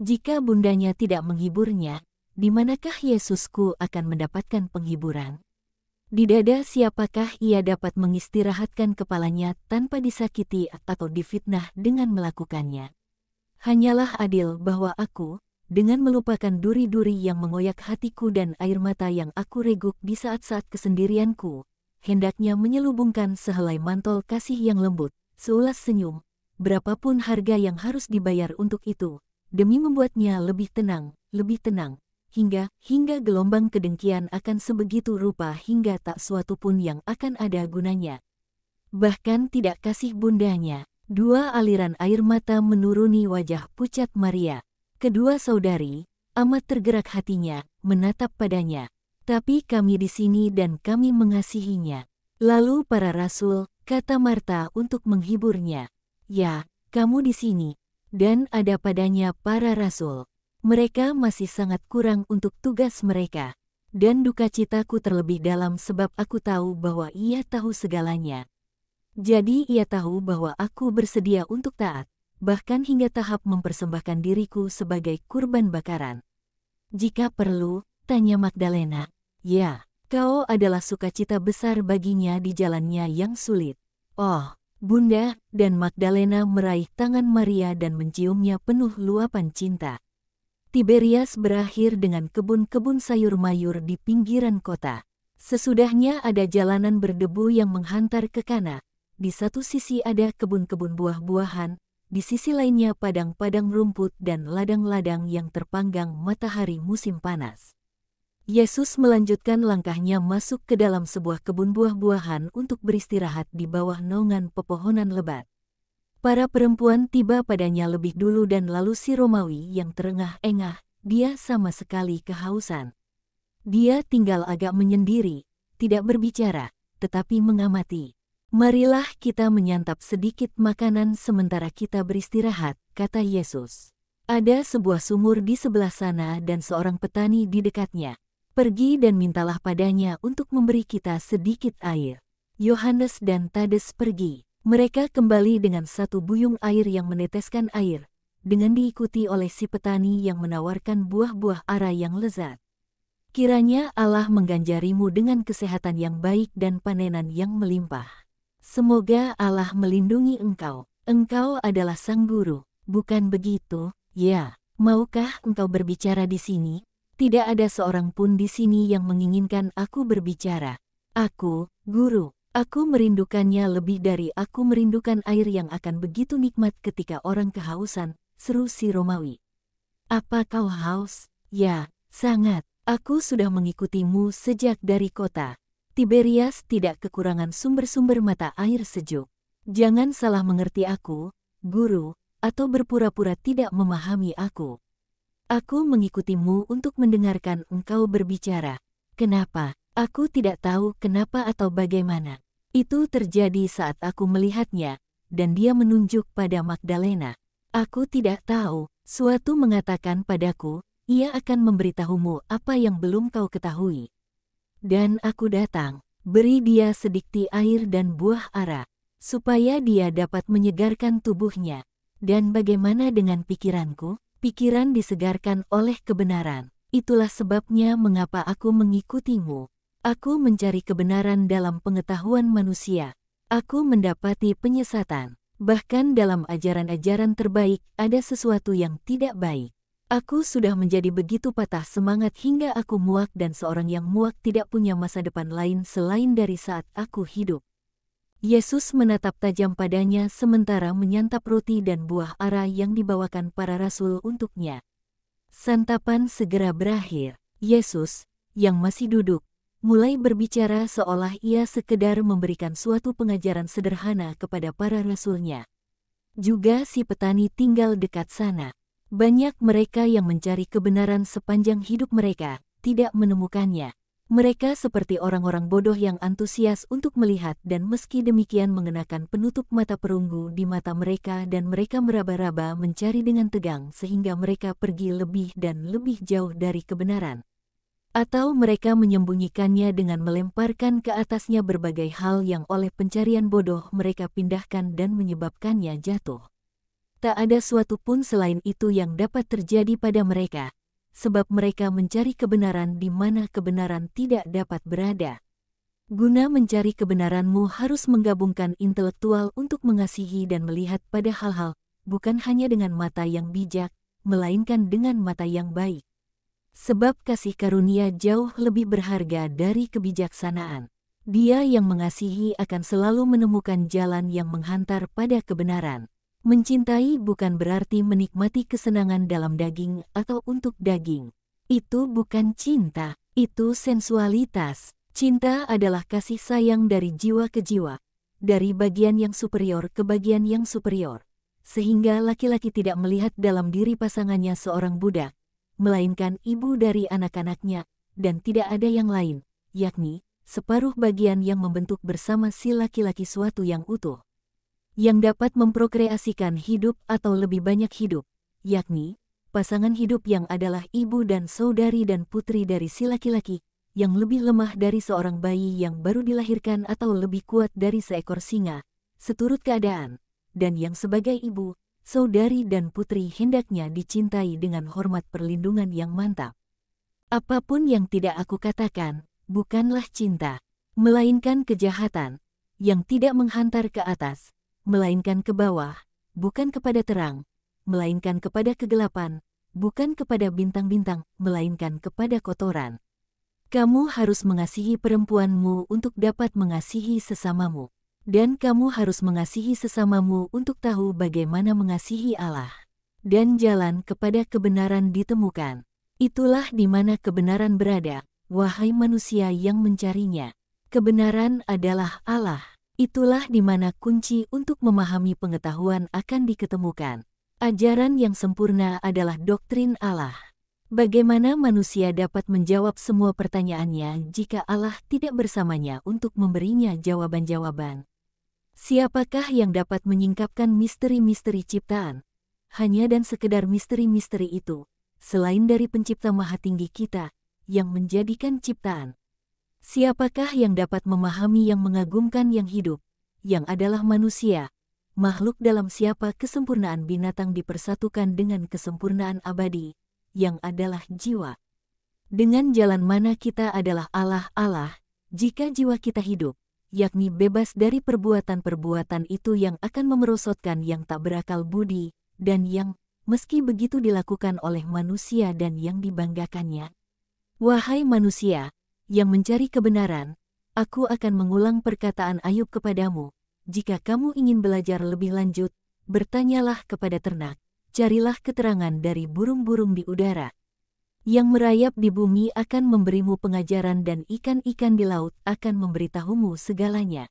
Jika bundanya tidak menghiburnya, di manakah Yesusku akan mendapatkan penghiburan? Di dada siapakah ia dapat mengistirahatkan kepalanya tanpa disakiti atau difitnah dengan melakukannya? Hanyalah adil bahwa aku, dengan melupakan duri-duri yang mengoyak hatiku dan air mata yang aku reguk di saat-saat kesendirianku, hendaknya menyelubungkan sehelai mantel kasih yang lembut, seulas senyum, berapapun harga yang harus dibayar untuk itu, demi membuatnya lebih tenang, hingga gelombang kedengkian akan sebegitu rupa hingga tak suatu pun yang akan ada gunanya. Bahkan tidak kasih bundanya. Dua aliran air mata menuruni wajah pucat Maria. Kedua saudari, amat tergerak hatinya, menatap padanya. Tapi kami di sini dan kami mengasihinya. Lalu para rasul, kata Marta untuk menghiburnya. Ya, kamu di sini. Dan ada padanya para rasul. Mereka masih sangat kurang untuk tugas mereka. Dan dukacitaku terlebih dalam sebab aku tahu bahwa ia tahu segalanya. Jadi ia tahu bahwa aku bersedia untuk taat, bahkan hingga tahap mempersembahkan diriku sebagai kurban bakaran. Jika perlu, tanya Magdalena. Ya, kau adalah sukacita besar baginya di jalannya yang sulit. Oh, Bunda, dan Magdalena meraih tangan Maria dan menciumnya penuh luapan cinta. Tiberias berakhir dengan kebun-kebun sayur mayur di pinggiran kota. Sesudahnya ada jalanan berdebu yang menghantar ke kanan. Di satu sisi ada kebun-kebun buah-buahan, di sisi lainnya padang-padang rumput dan ladang-ladang yang terpanggang matahari musim panas. Yesus melanjutkan langkahnya masuk ke dalam sebuah kebun buah-buahan untuk beristirahat di bawah naungan pepohonan lebat. Para perempuan tiba padanya lebih dulu dan lalu si Romawi yang terengah-engah, dia sama sekali kehausan. Dia tinggal agak menyendiri, tidak berbicara, tetapi mengamati. Marilah kita menyantap sedikit makanan sementara kita beristirahat, kata Yesus. Ada sebuah sumur di sebelah sana dan seorang petani di dekatnya. Pergi dan mintalah padanya untuk memberi kita sedikit air. Yohanes dan Tades pergi. Mereka kembali dengan satu buyung air yang meneteskan air, dengan diikuti oleh si petani yang menawarkan buah-buah ara yang lezat. Kiranya Allah mengganjarimu dengan kesehatan yang baik dan panenan yang melimpah. Semoga Allah melindungi engkau. Engkau adalah sang guru, bukan begitu? Ya, maukah engkau berbicara di sini? Tidak ada seorang pun di sini yang menginginkan aku berbicara. Aku, guru, aku merindukannya lebih dari aku merindukan air yang akan begitu nikmat ketika orang kehausan, seru si Romawi. Apa kau haus? Ya, sangat. Aku sudah mengikutimu sejak dari kota. Tiberias tidak kekurangan sumber-sumber mata air sejuk. Jangan salah mengerti aku, guru, atau berpura-pura tidak memahami aku. Aku mengikutimu untuk mendengarkan engkau berbicara. Kenapa? Aku tidak tahu kenapa atau bagaimana. Itu terjadi saat aku melihatnya, dan dia menunjuk pada Magdalena. Aku tidak tahu, suatu mengatakan padaku, ia akan memberitahumu apa yang belum kau ketahui. Dan aku datang, beri dia sedikit air dan buah ara, supaya dia dapat menyegarkan tubuhnya. Dan bagaimana dengan pikiranku? Pikiran disegarkan oleh kebenaran. Itulah sebabnya mengapa aku mengikutimu. Aku mencari kebenaran dalam pengetahuan manusia. Aku mendapati penyesatan. Bahkan dalam ajaran-ajaran terbaik ada sesuatu yang tidak baik. Aku sudah menjadi begitu patah semangat hingga aku muak dan seorang yang muak tidak punya masa depan lain selain dari saat aku hidup. Yesus menatap tajam padanya sementara menyantap roti dan buah ara yang dibawakan para rasul untuknya. Santapan segera berakhir. Yesus, yang masih duduk, mulai berbicara seolah ia sekedar memberikan suatu pengajaran sederhana kepada para rasulnya. Juga si petani tinggal dekat sana. Banyak mereka yang mencari kebenaran sepanjang hidup mereka, tidak menemukannya. Mereka seperti orang-orang bodoh yang antusias untuk melihat dan meski demikian mengenakan penutup mata perunggu di mata mereka dan mereka meraba-raba mencari dengan tegang sehingga mereka pergi lebih dan lebih jauh dari kebenaran. Atau mereka menyembunyikannya dengan melemparkan ke atasnya berbagai hal yang oleh pencarian bodoh mereka pindahkan dan menyebabkannya jatuh. Tak ada suatu pun selain itu yang dapat terjadi pada mereka, sebab mereka mencari kebenaran di mana kebenaran tidak dapat berada. Guna mencari kebenaranmu harus menggabungkan intelektual untuk mengasihi dan melihat pada hal-hal, bukan hanya dengan mata yang bijak, melainkan dengan mata yang baik. Sebab kasih karunia jauh lebih berharga dari kebijaksanaan. Dia yang mengasihi akan selalu menemukan jalan yang menghantar pada kebenaran. Mencintai bukan berarti menikmati kesenangan dalam daging atau untuk daging. Itu bukan cinta, itu sensualitas. Cinta adalah kasih sayang dari jiwa ke jiwa, dari bagian yang superior ke bagian yang superior. Sehingga laki-laki tidak melihat dalam diri pasangannya seorang budak, melainkan ibu dari anak-anaknya, dan tidak ada yang lain, yakni separuh bagian yang membentuk bersama si laki-laki suatu yang utuh, yang dapat memprokreasikan hidup atau lebih banyak hidup, yakni pasangan hidup yang adalah ibu dan saudari dan putri dari si laki-laki, yang lebih lemah dari seorang bayi yang baru dilahirkan atau lebih kuat dari seekor singa, seturut keadaan, dan yang sebagai ibu, saudari dan putri hendaknya dicintai dengan hormat perlindungan yang mantap. Apapun yang tidak aku katakan, bukanlah cinta, melainkan kejahatan, yang tidak menghantar ke atas, melainkan ke bawah, bukan kepada terang, melainkan kepada kegelapan, bukan kepada bintang-bintang, melainkan kepada kotoran. Kamu harus mengasihi perempuanmu untuk dapat mengasihi sesamamu, dan kamu harus mengasihi sesamamu untuk tahu bagaimana mengasihi Allah. Dan jalan kepada kebenaran ditemukan. Itulah di mana kebenaran berada, wahai manusia yang mencarinya. Kebenaran adalah Allah. Itulah di mana kunci untuk memahami pengetahuan akan diketemukan. Ajaran yang sempurna adalah doktrin Allah. Bagaimana manusia dapat menjawab semua pertanyaannya jika Allah tidak bersamanya untuk memberinya jawaban-jawaban? Siapakah yang dapat menyingkapkan misteri-misteri ciptaan? Hanya dan sekedar misteri-misteri itu, selain dari Pencipta Maha Tinggi kita, yang menjadikan ciptaan. Siapakah yang dapat memahami yang mengagumkan yang hidup, yang adalah manusia, makhluk dalam siapa kesempurnaan binatang dipersatukan dengan kesempurnaan abadi, yang adalah jiwa. Dengan jalan mana kita adalah Allah, jika jiwa kita hidup, yakni bebas dari perbuatan-perbuatan itu yang akan memerosotkan yang tak berakal budi, dan yang, meski begitu dilakukan oleh manusia dan yang dibanggakannya. Wahai manusia, yang mencari kebenaran, aku akan mengulang perkataan Ayub kepadamu. Jika kamu ingin belajar lebih lanjut, bertanyalah kepada ternak, carilah keterangan dari burung-burung di udara. Yang merayap di bumi akan memberimu pengajaran dan ikan-ikan di laut akan memberitahumu segalanya.